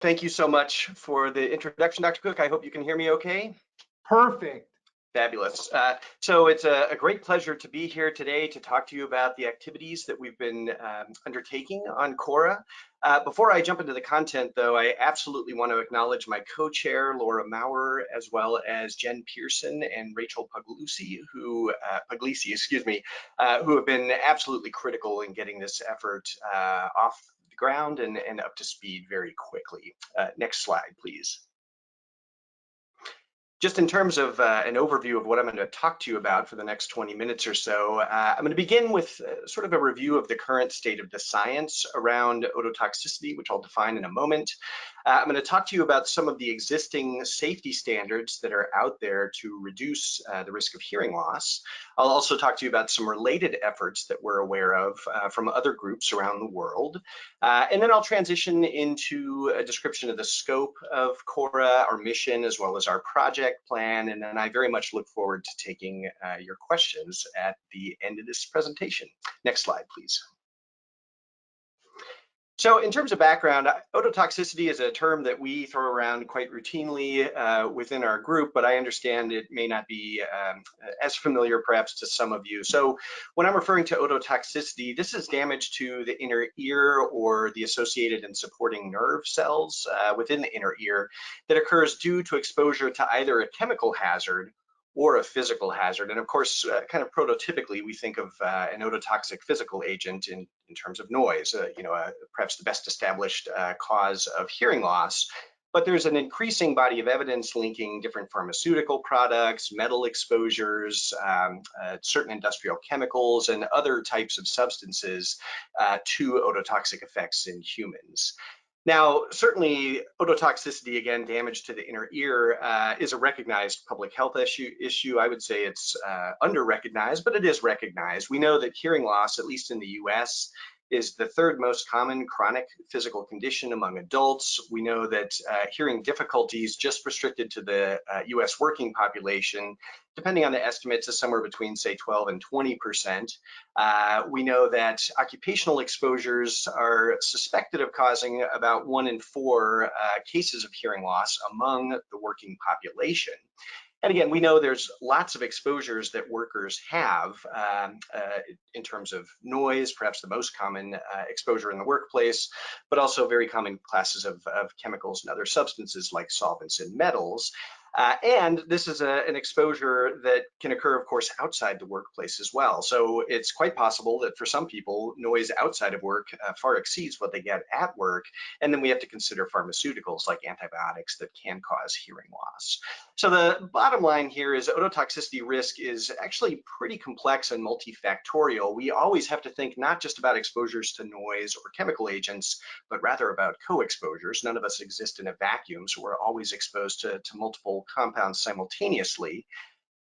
Thank you so much for the introduction, Dr. Cook. I hope you can hear me okay. Perfect. Fabulous. So it's a great pleasure to be here today to talk to you about the activities that we've been undertaking on CORA. Before I jump into the content, though, I absolutely want to acknowledge my co-chair, Laura Maurer, as well as Jen Pearson and Rachel Puglisi, who have been absolutely critical in getting this effort off the ground and up to speed very quickly. Next slide, please. Just in terms of an overview of what I'm going to talk to you about for the next 20 minutes or so, I'm going to begin with sort of a review of the current state of the science around ototoxicity, which I'll define in a moment. I'm going to talk to you about some of the existing safety standards that are out there to reduce the risk of hearing loss. I'll also talk to you about some related efforts that we're aware of from other groups around the world. And then I'll transition into a description of the scope of CORA, our mission, as well as our project plan, and then I very much look forward to taking your questions at the end of this presentation. Next slide, please. So in terms of background, ototoxicity is a term that we throw around quite routinely within our group, but I understand it may not be as familiar perhaps to some of you. So when I'm referring to ototoxicity, this is damage to the inner ear or the associated and supporting nerve cells within the inner ear that occurs due to exposure to either a chemical hazard or a physical hazard. And of course, kind of prototypically, we think of an ototoxic physical agent in terms of noise, perhaps the best established cause of hearing loss. But there's an increasing body of evidence linking different pharmaceutical products, metal exposures, certain industrial chemicals, and other types of substances to ototoxic effects in humans. Now, certainly ototoxicity, again, damage to the inner ear, is a recognized public health issue. I would say it's under-recognized, but it is recognized. We know that hearing loss, at least in the US, is the third most common chronic physical condition among adults. We know that hearing difficulties just restricted to the US working population, depending on the estimates, is somewhere between, say, 12 and 20%. We know that occupational exposures are suspected of causing about 1 in 4 cases of hearing loss among the working population. And again, we know there's lots of exposures that workers have in terms of noise, perhaps the most common exposure in the workplace, but also very common classes of chemicals and other substances like solvents and metals. And this is an exposure that can occur, of course, outside the workplace as well. So it's quite possible that for some people, noise outside of work far exceeds what they get at work. And then we have to consider pharmaceuticals like antibiotics that can cause hearing loss. So the bottom line here is ototoxicity risk is actually pretty complex and multifactorial. We always have to think not just about exposures to noise or chemical agents, but rather about co-exposures. None of us exist in a vacuum, so we're always exposed to multiple compounds simultaneously.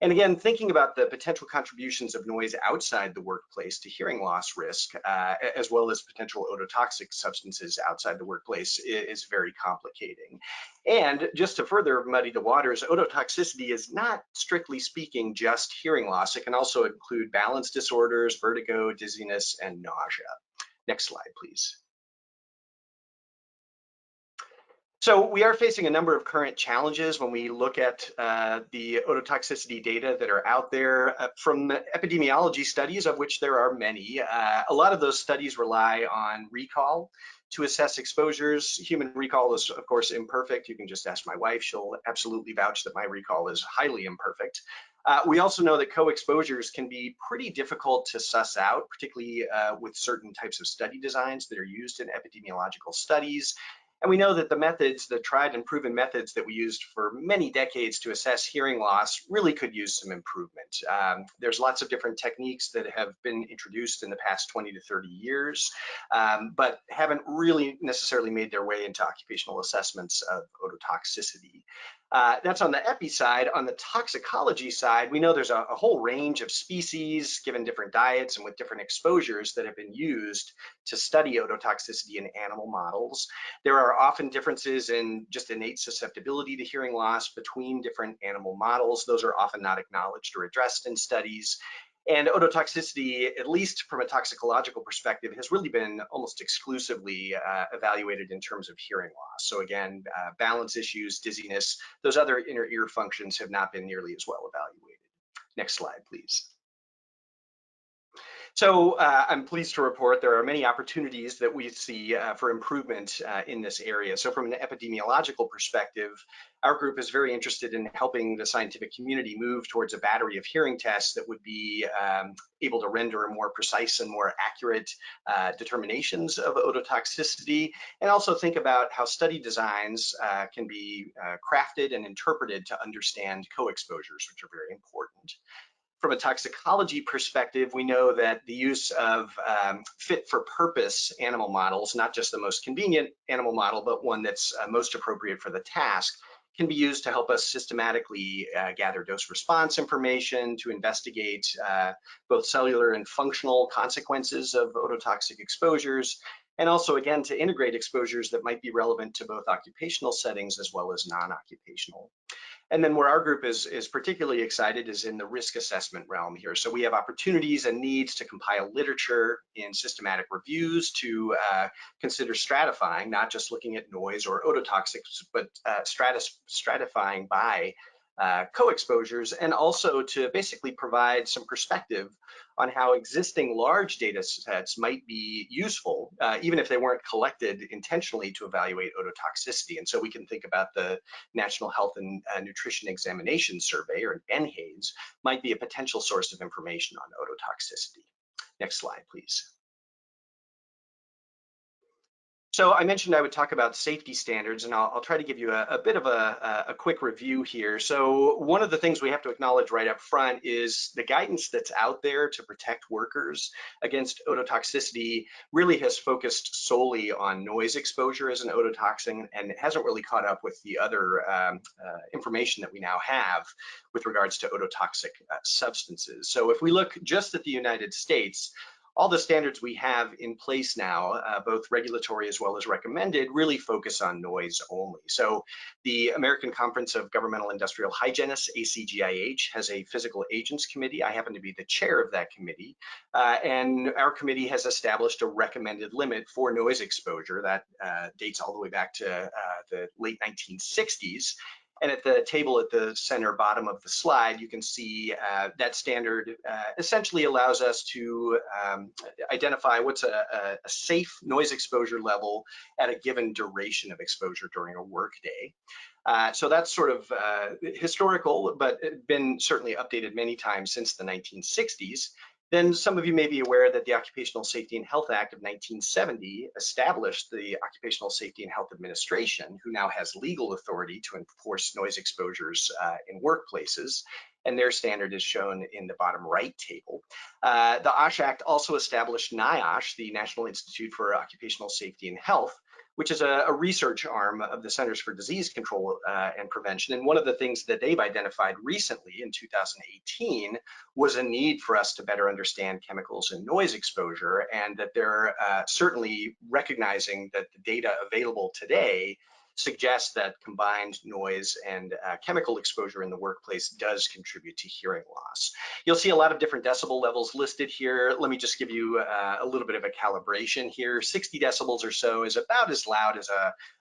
And again, thinking about the potential contributions of noise outside the workplace to hearing loss risk, as well as potential ototoxic substances outside the workplace, is very complicating. And just to further muddy the waters, ototoxicity is not, strictly speaking, just hearing loss. It can also include balance disorders, vertigo, dizziness, and nausea. Next slide, please. So we are facing a number of current challenges when we look at the ototoxicity data that are out there from epidemiology studies, of which there are many. A lot of those studies rely on recall to assess exposures. Human recall is, of course, imperfect. You can just ask my wife. She'll absolutely vouch that my recall is highly imperfect. We also know that co-exposures can be pretty difficult to suss out, particularly with certain types of study designs that are used in epidemiological studies. And we know that the methods, the tried and proven methods that we used for many decades to assess hearing loss really could use some improvement. There's lots of different techniques that have been introduced in the past 20 to 30 years, but haven't really necessarily made their way into occupational assessments of ototoxicity. That's on the epi side. On the toxicology side, we know there's a whole range of species given different diets and with different exposures that have been used to study ototoxicity in animal models. There are often differences in just innate susceptibility to hearing loss between different animal models. Those are often not acknowledged or addressed in studies. And ototoxicity, at least from a toxicological perspective, has really been almost exclusively evaluated in terms of hearing loss. So again, balance issues, dizziness, those other inner ear functions have not been nearly as well evaluated. Next slide, please. So I'm pleased to report there are many opportunities that we see for improvement in this area. So from an epidemiological perspective, our group is very interested in helping the scientific community move towards a battery of hearing tests that would be able to render more precise and more accurate determinations of ototoxicity, and also think about how study designs can be crafted and interpreted to understand co-exposures, which are very important. From a toxicology perspective, we know that the use of fit for purpose animal models, not just the most convenient animal model, but one that's most appropriate for the task, can be used to help us systematically gather dose response information, to investigate both cellular and functional consequences of ototoxic exposures, and also, again, to integrate exposures that might be relevant to both occupational settings as well as non-occupational. And then where our group is particularly excited is in the risk assessment realm here. So we have opportunities and needs to compile literature in systematic reviews to consider stratifying, not just looking at noise or ototoxics, but stratifying by co-exposures, and also to basically provide some perspective on how existing large data sets might be useful, even if they weren't collected intentionally to evaluate ototoxicity. And so we can think about the National Health and Nutrition Examination Survey, or NHANES, might be a potential source of information on ototoxicity. Next slide, please. So I mentioned I would talk about safety standards, and I'll try to give you a bit of a quick review here. So one of the things we have to acknowledge right up front is the guidance that's out there to protect workers against ototoxicity really has focused solely on noise exposure as an ototoxin, and it hasn't really caught up with the other information that we now have with regards to ototoxic substances. So if we look just at the United States, all the standards we have in place now, both regulatory as well as recommended, really focus on noise only. So the American Conference of Governmental Industrial Hygienists, ACGIH, has a physical agents committee. I happen to be the chair of that committee, and our committee has established a recommended limit for noise exposure that dates all the way back to the late 1960s. And at the table at the center bottom of the slide, you can see that standard essentially allows us to identify what's a safe noise exposure level at a given duration of exposure during a workday. So that's sort of historical, but been certainly updated many times since the 1960s. Then some of you may be aware that the Occupational Safety and Health Act of 1970 established the Occupational Safety and Health Administration, who now has legal authority to enforce noise exposures in workplaces, and their standard is shown in the bottom right table. The OSH Act also established NIOSH, the National Institute for Occupational Safety and Health, which is a research arm of the Centers for Disease Control and Prevention. And one of the things that they've identified recently in 2018 was a need for us to better understand chemicals and noise exposure, and that they're certainly recognizing that the data available today suggests that combined noise and chemical exposure in the workplace does contribute to hearing loss. You'll see a lot of different decibel levels listed here. Let me just give you a little bit of a calibration here. 60 decibels or so is about as loud as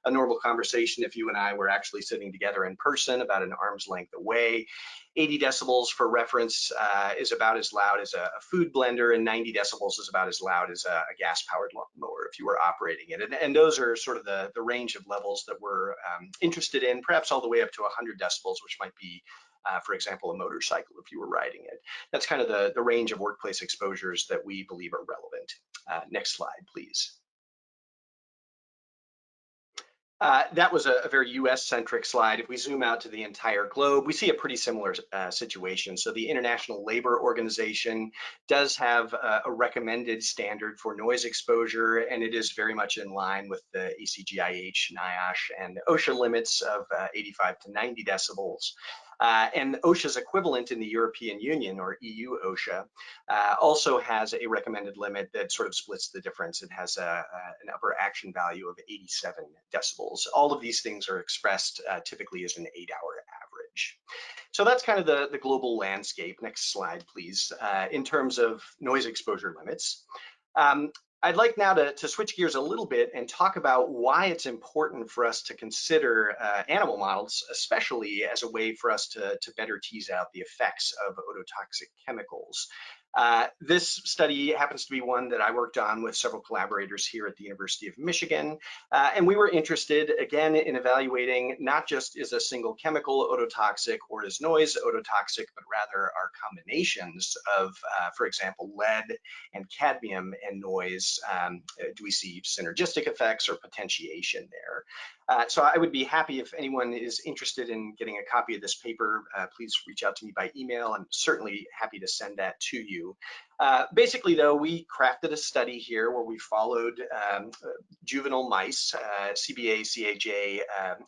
a normal conversation if you and I were actually sitting together in person, about an arm's length away. 80 decibels for reference is about as loud as a food blender, and 90 decibels is about as loud as a gas-powered lawnmower if you were operating it. And those are sort of the range of levels that we're interested in, perhaps all the way up to 100 decibels, which might be, for example, a motorcycle if you were riding it. That's kind of the range of workplace exposures that we believe are relevant. Next slide, please. That was a very US-centric slide. If we zoom out to the entire globe, we see a pretty similar situation. So the International Labor Organization does have a recommended standard for noise exposure, and it is very much in line with the ACGIH, NIOSH, and OSHA limits of 85 to 90 decibels. And OSHA's equivalent in the European Union, or EU OSHA, also has a recommended limit that sort of splits the difference. It has an upper action value of 87 decibels. All of these things are expressed typically as an 8-hour average. coverage. So that's kind of the global landscape. Next slide, please. In terms of noise exposure limits. I'd like now to switch gears a little bit and talk about why it's important for us to consider animal models, especially as a way for us to better tease out the effects of ototoxic chemicals. This study happens to be one that I worked on with several collaborators here at the University of Michigan. And we were interested, again, in evaluating not just is a single chemical ototoxic or is noise ototoxic, but rather are combinations of, for example, lead and cadmium and noise. Do we see synergistic effects or potentiation there? So I would be happy if anyone is interested in getting a copy of this paper, please reach out to me by email. I'm certainly happy to send that to you. Basically, though, we crafted a study here where we followed juvenile mice, CBA, CAJ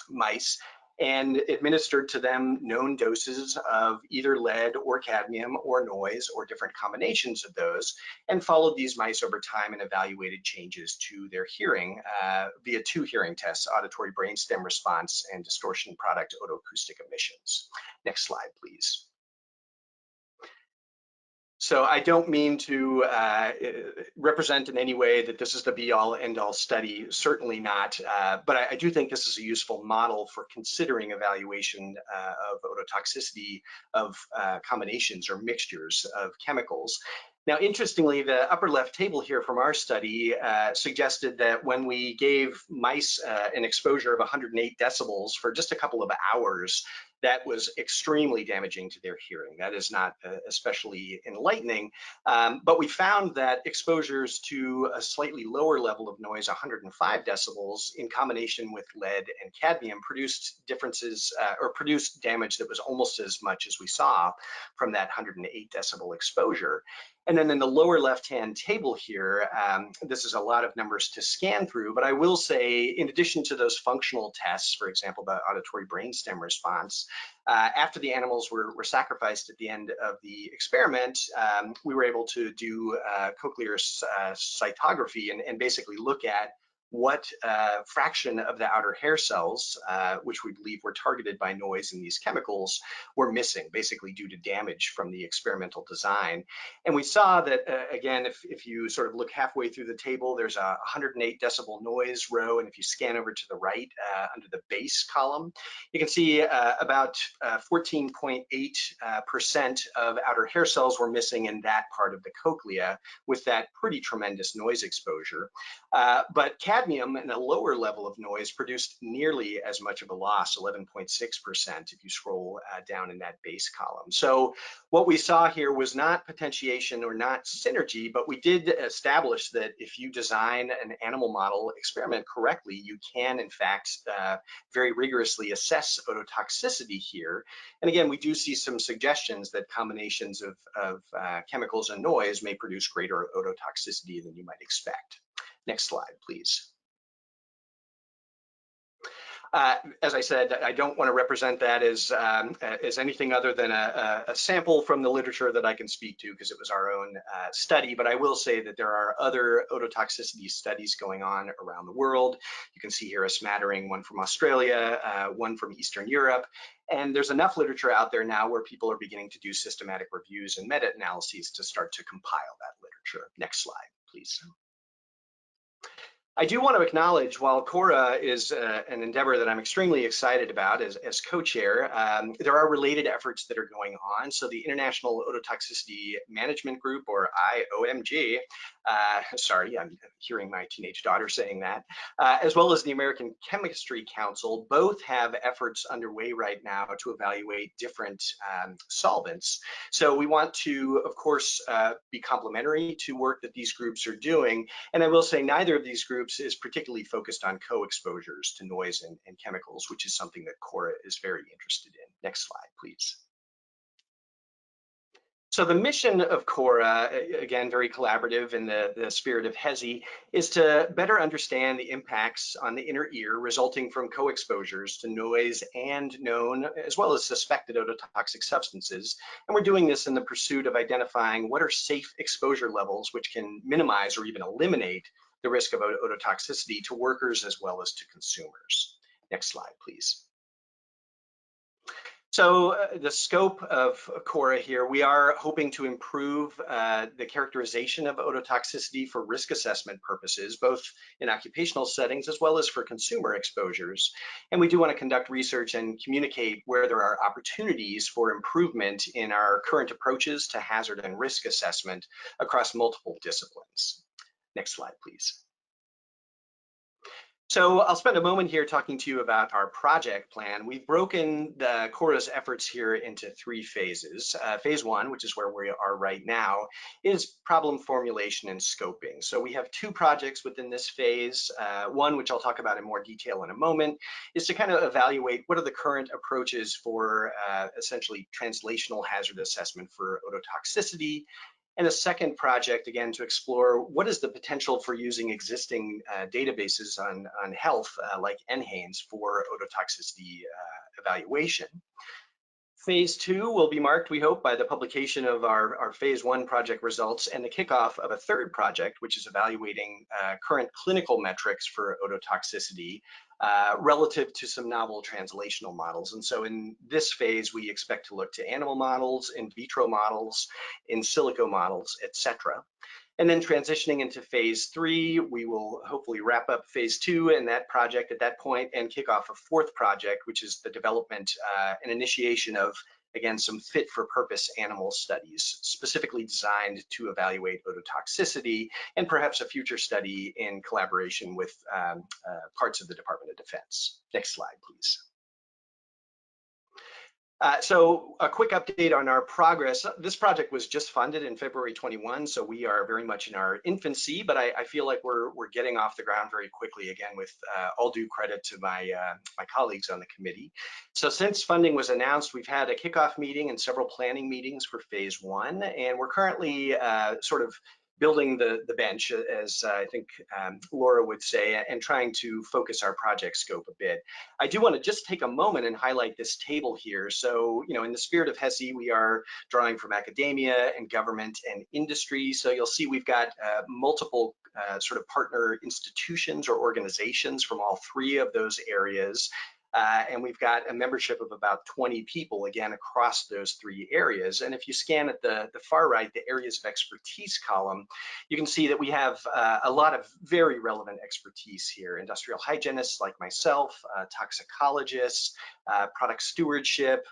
mice, and administered to them known doses of either lead or cadmium or noise or different combinations of those, and followed these mice over time and evaluated changes to their hearing via 2 hearing tests, auditory brainstem response and distortion product otoacoustic emissions. Next slide, please. So I don't mean to represent in any way that this is the be-all, end-all study, certainly not, but I do think this is a useful model for considering evaluation of ototoxicity of combinations or mixtures of chemicals. Now, interestingly, the upper left table here from our study suggested that when we gave mice an exposure of 108 decibels for just a couple of hours, that was extremely damaging to their hearing. That is not especially enlightening, but we found that exposures to a slightly lower level of noise, 105 decibels, in combination with lead and cadmium produced differences or produced damage that was almost as much as we saw from that 108 decibel exposure. And then in the lower left-hand table here, this is a lot of numbers to scan through, but I will say, in addition to those functional tests, for example, the auditory brainstem response, after the animals were sacrificed at the end of the experiment, we were able to do cochlear cytography and basically look at what fraction of the outer hair cells, which we believe were targeted by noise in these chemicals, were missing, basically due to damage from the experimental design. And we saw that, again, if you sort of look halfway through the table, there's a 108 decibel noise row, and if you scan over to the right, under the base column, you can see about 14.8% of outer hair cells were missing in that part of the cochlea with that pretty tremendous noise exposure. But cadmium and a lower level of noise produced nearly as much of a loss, 11.6%, if you scroll down in that base column. So what we saw here was not potentiation or not synergy, but we did establish that if you design an animal model experiment correctly, you can, in fact, very rigorously assess ototoxicity here. And again, we do see some suggestions that combinations of chemicals and noise may produce greater ototoxicity than you might expect. Next slide, please. As I said, I don't want to represent that as anything other than a sample from the literature that I can speak to because it was our own study, but I will say that there are other ototoxicity studies going on around the world. You can see here a smattering, one from Australia, one from Eastern Europe, and there's enough literature out there now where people are beginning to do systematic reviews and meta-analyses to start to compile that literature. Next slide, please. I do want to acknowledge, while CORA is an endeavor that I'm extremely excited about as co-chair, there are related efforts that are going on. So the International Ototoxicity Management Group, or IOMG, sorry, I'm hearing my teenage daughter saying that, as well as the American Chemistry Council, both have efforts underway right now to evaluate different solvents. So we want to, of course, be complementary to work that these groups are doing. And I will say neither of these groups is particularly focused on co-exposures to noise and chemicals, which is something that CORA is very interested in. Next slide, please. So the mission of CORA, again, very collaborative in the spirit of HESI, is to better understand the impacts on the inner ear resulting from co-exposures to noise and known as well as suspected ototoxic substances. And we're doing this in the pursuit of identifying what are safe exposure levels which can minimize or even eliminate the risk of ototoxicity to workers as well as to consumers. Next slide, please. So the scope of CORA here, we are hoping to improve the characterization of ototoxicity for risk assessment purposes, both in occupational settings as well as for consumer exposures. And we do want to conduct research and communicate where there are opportunities for improvement in our current approaches to hazard and risk assessment across multiple disciplines. Next slide, please. So I'll spend a moment here talking to you about our project plan. We've broken the CORA's efforts here into three phases. Phase one, which is where we are right now, is problem formulation and scoping. So we have two projects within this phase. One, which I'll talk about in more detail in a moment, is to kind of evaluate what are the current approaches for essentially translational hazard assessment for ototoxicity. And a second project, again, to explore what is the potential for using existing databases on health, like NHANES, for ototoxicity evaluation. Phase two will be marked, we hope, by the publication of our phase one project results and the kickoff of a third project, which is evaluating current clinical metrics for ototoxicity relative to some novel translational models. And so in this phase, we expect to look to animal models, in vitro models, in silico models, etc. And then transitioning into phase three, we will hopefully wrap up phase two and that project at that point and kick off a fourth project, which is the development and initiation of, again, some fit for purpose animal studies specifically designed to evaluate ototoxicity, and perhaps a future study in collaboration with parts of the Department of Defense. Next slide, please. So a quick update on our progress. This project was just funded in February 21, so we are very much in our infancy, but I feel like we're getting off the ground very quickly, again, with all due credit to my colleagues on the committee. So since funding was announced, we've had a kickoff meeting and several planning meetings for phase one, and we're currently sort of building the bench, as I think Laura would say, and trying to focus our project scope a bit. I do want to just take a moment and highlight this table here. So, in the spirit of HESI, we are drawing from academia and government and industry. So you'll see we've got multiple sort of partner institutions or organizations from all three of those areas. And we've got a membership of about 20 people, again, across those three areas. And if you scan at the far right, the areas of expertise column, you can see that we have a lot of very relevant expertise here. Industrial hygienists like myself, toxicologists, product stewardship,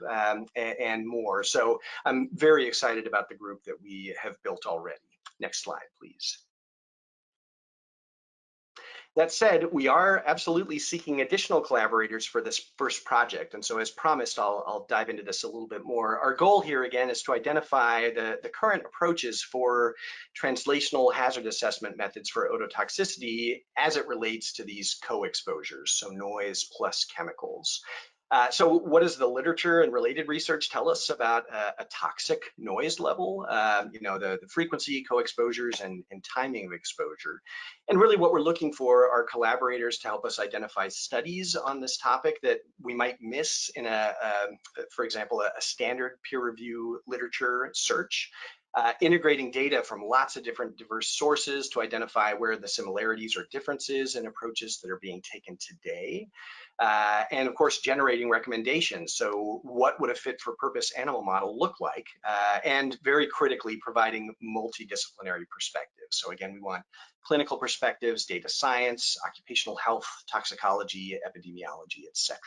and more. So I'm very excited about the group that we have built already. Next slide, please. That said, we are absolutely seeking additional collaborators for this first project. And so as promised, I'll dive into this a little bit more. Our goal here, again, is to identify the current approaches for translational hazard assessment methods for ototoxicity as it relates to these co-exposures, so noise plus chemicals. So what does the literature and related research tell us about a toxic noise level? The frequency, co-exposures, and timing of exposure. And really what we're looking for are collaborators to help us identify studies on this topic that we might miss in for example, a standard peer review literature search. Integrating data from lots of different diverse sources to identify where the similarities or differences in approaches that are being taken today. And of course, generating recommendations. So what would a fit for purpose animal model look like? And very critically, providing multidisciplinary perspectives. So again, we want clinical perspectives, data science, occupational health, toxicology, epidemiology, etc.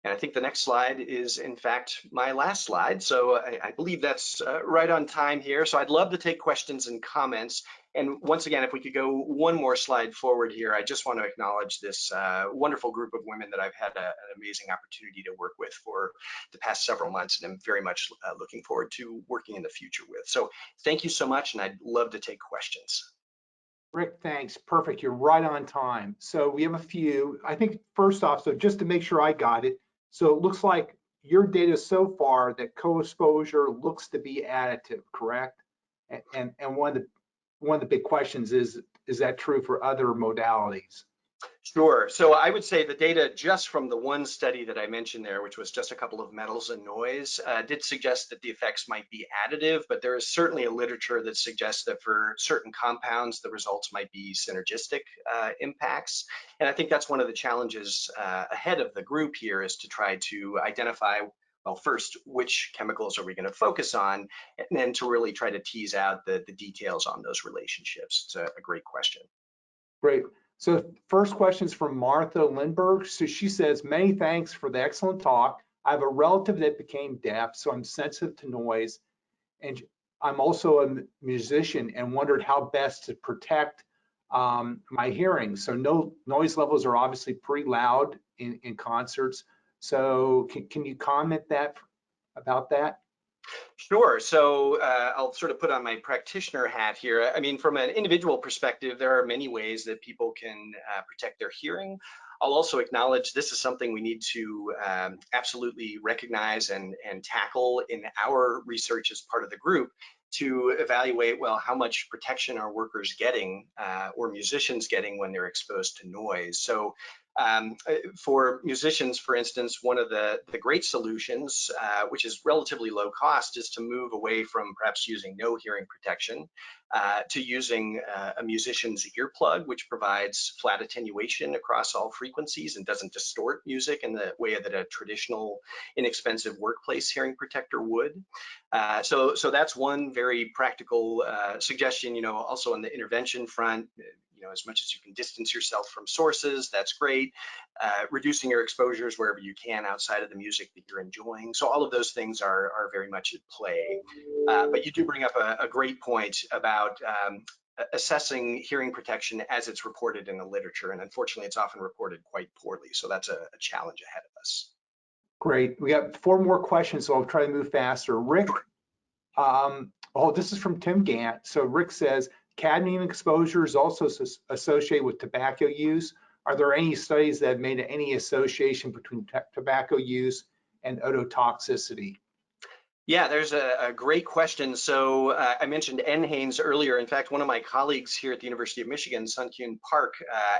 And I think the next slide is, in fact, my last slide. So I believe that's right on time here. So I'd love to take questions and comments. And once again, if we could go one more slide forward here, I just want to acknowledge this wonderful group of women that I've had an amazing opportunity to work with for the past several months, and I'm very much looking forward to working in the future with. So thank you so much, and I'd love to take questions. Rick, thanks. Perfect. You're right on time. So we have a few. I think first off, so just to make sure I got it, so it looks like your data so far that co-exposure looks to be additive, correct? And one of the big questions is that true for other modalities? Sure. So I would say the data just from the one study that I mentioned there, which was just a couple of metals and noise, did suggest that the effects might be additive, but there is certainly a literature that suggests that for certain compounds, the results might be synergistic impacts. And I think that's one of the challenges ahead of the group here, is to try to identify well, first, which chemicals are we going to focus on, and then to really try to tease out the details on those relationships. It's a great question. Great. So first question is from Martha Lindberg. So she says, many thanks for the excellent talk. I have a relative that became deaf, so I'm sensitive to noise. And I'm also a musician and wondered how best to protect my hearing. So no noise levels are obviously pretty loud in concerts. So can you comment about that? Sure. So I'll sort of put on my practitioner hat here. I mean, from an individual perspective, there are many ways that people can protect their hearing. I'll also acknowledge this is something we need to absolutely recognize and tackle in our research as part of the group to evaluate, well, how much protection are workers getting or musicians getting when they're exposed to noise. So for musicians, for instance, one of the great solutions, which is relatively low cost, is to move away from perhaps using no hearing protection to using a musician's earplug, which provides flat attenuation across all frequencies and doesn't distort music in the way that a traditional inexpensive workplace hearing protector would. So that's one very practical suggestion. You know, also on the intervention front, you know, as much as you can distance yourself from sources, that's great. Reducing your exposures wherever you can outside of the music that you're enjoying. So all of those things are very much at play. But you do bring up a great point about assessing hearing protection as it's reported in the literature. And unfortunately, it's often reported quite poorly. So that's a challenge ahead of us. Great. We got 4 more questions, so I'll try to move faster. Rick, this is from Tim Gant. So Rick says, cadmium exposure is also associated with tobacco use. Are there any studies that have made any association between tobacco use and ototoxicity? Yeah, there's a great question. So I mentioned NHANES earlier. In fact, one of my colleagues here at the University of Michigan, Sun-Kyun Park,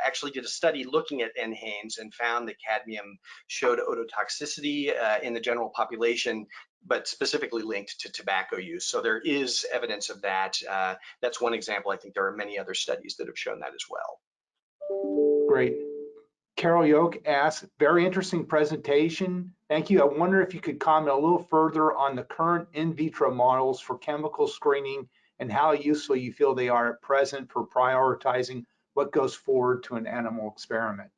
actually did a study looking at NHANES and found that cadmium showed ototoxicity in the general population, but specifically linked to tobacco use. So there is evidence of that. That's one example. I think there are many other studies that have shown that as well. Great. Carol Yoke asks, very interesting presentation. Thank you. I wonder if you could comment a little further on the current in vitro models for chemical screening and how useful you feel they are at present for prioritizing what goes forward to an animal experiment.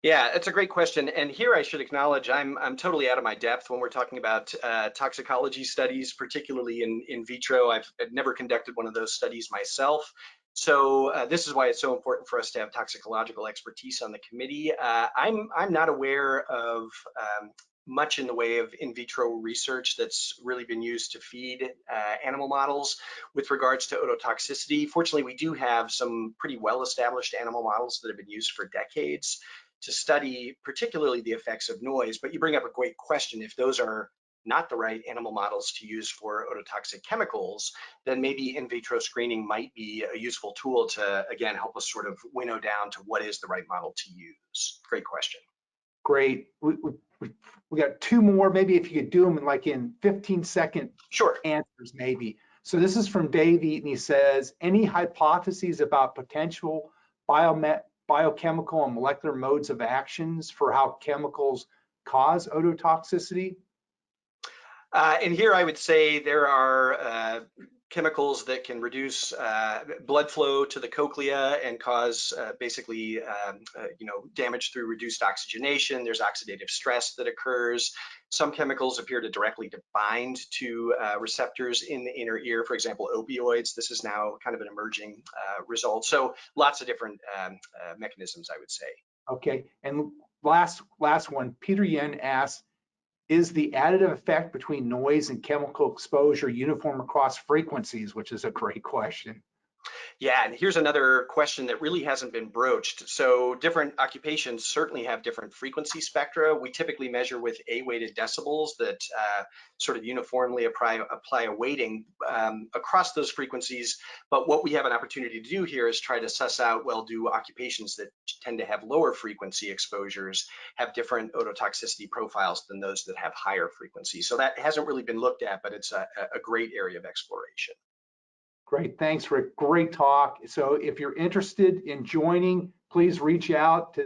Yeah, it's a great question. And here I should acknowledge I'm totally out of my depth when we're talking about toxicology studies, particularly in vitro. I've never conducted one of those studies myself. So this is why it's so important for us to have toxicological expertise on the committee. I'm not aware of much in the way of in vitro research that's really been used to feed animal models with regards to ototoxicity. Fortunately, we do have some pretty well-established animal models that have been used for decades to study particularly the effects of noise. But you bring up a great question. If those are not the right animal models to use for ototoxic chemicals, then maybe in vitro screening might be a useful tool to, again, help us sort of winnow down to what is the right model to use. Great question. Great. We got 2 more, maybe if you could do them in 15-second Sure. answers, maybe. So this is from Dave Eaton. He says, any hypotheses about potential biochemical and molecular modes of actions for how chemicals cause ototoxicity? And here I would say there are chemicals that can reduce blood flow to the cochlea and cause basically damage through reduced oxygenation. There's oxidative stress that occurs. Some chemicals appear to directly bind to receptors in the inner ear, for example, opioids. This is now kind of an emerging result. So lots of different mechanisms, I would say. Okay, and last one, Peter Yen asks, is the additive effect between noise and chemical exposure uniform across frequencies, which is a great question. Yeah, and here's another question that really hasn't been broached. So different occupations certainly have different frequency spectra. We typically measure with A-weighted decibels that sort of uniformly apply a weighting across those frequencies. But what we have an opportunity to do here is try to suss out, well, do occupations that tend to have lower frequency exposures have different ototoxicity profiles than those that have higher frequency? So that hasn't really been looked at, but it's a great area of exploration. Great, thanks, Rick. Great talk. So if you're interested in joining, please reach out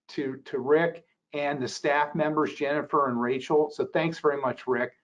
to Rick and the staff members, Jennifer and Rachel. So thanks very much, Rick.